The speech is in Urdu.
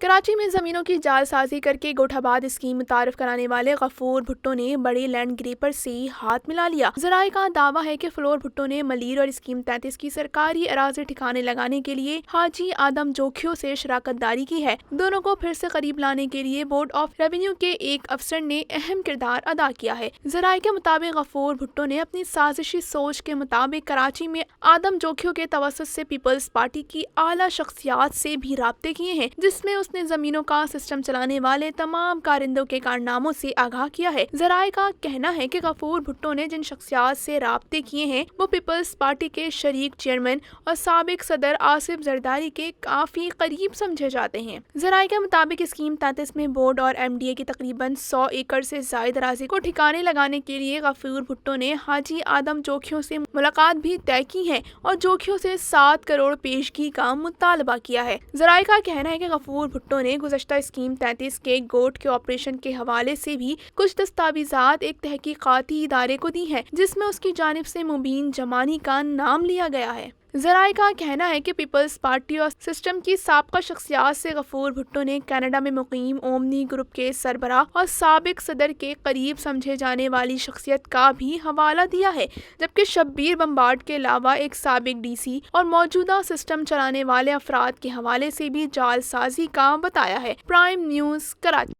کراچی میں زمینوں کی جعل سازی کرکے گوٹھاباد اسکیم متعارف کرانے والے غفور بھٹو نے بڑے لینڈ گریپر سے ہاتھ ملا لیا۔ ذرائع کا دعویٰ ہے کہ فلور بھٹو نے ملیر اور اسکیم 33 کی سرکاری اراضی ٹھکانے لگانے کے لیے حاجی آدم جوکھیو سے شراکت داری کی ہے۔ دونوں کو پھر سے قریب لانے کے لیے بورڈ آف ریونیو کے ایک افسر نے اہم کردار ادا کیا ہے۔ ذرائع کے مطابق غفور بھٹو نے اپنی سازشی سوچ کے مطابق کراچی میں آدم جوکھیو کے توسط سے پیپلز پارٹی کی اعلیٰ شخصیات سے بھی رابطے کیے ہیں، جس میں اس نے زمینوں کا سسٹم چلانے والے تمام کارندوں کے کارناموں سے آگاہ کیا ہے۔ ذرائع کا کہنا ہے کہ غفور بھٹو نے جن شخصیات سے رابطے کیے ہیں وہ پیپلز پارٹی کے شریک چیئرمین اور سابق صدر آصف زرداری کے کافی قریب سمجھے جاتے ہیں۔ ذرائع کے مطابق اسکیم 33 میں بورڈ اور ایم ڈی اے کی تقریباً 100 ایکڑ سے زائد اراضی کو ٹھکانے لگانے کے لیے غفور بھٹو نے حاجی آدم جوکھیو سے ملاقات بھی طے کی ہے اور جوکھیو سے 7 کروڑ پیشگی کا مطالبہ کیا ہے۔ ذرائع کا کہنا ہے کہ غفور بھٹو نے گزشتہ اسکیم 33 کے گوٹ کے آپریشن کے حوالے سے بھی کچھ دستاویزات ایک تحقیقاتی ادارے کو دی ہیں، جس میں اس کی جانب سے مبین جمانی کا نام لیا گیا ہے۔ ذرائع کا کہنا ہے کہ پیپلز پارٹی اور سسٹم کی سابقہ شخصیات سے غفور بھٹو نے کینیڈا میں مقیم اومنی گروپ کے سربراہ اور سابق صدر کے قریب سمجھے جانے والی شخصیت کا بھی حوالہ دیا ہے، جبکہ شبیر بمبارڈ کے علاوہ ایک سابق ڈی سی اور موجودہ سسٹم چلانے والے افراد کے حوالے سے بھی جعل سازی کا بتایا ہے۔ Prime news, Karachi.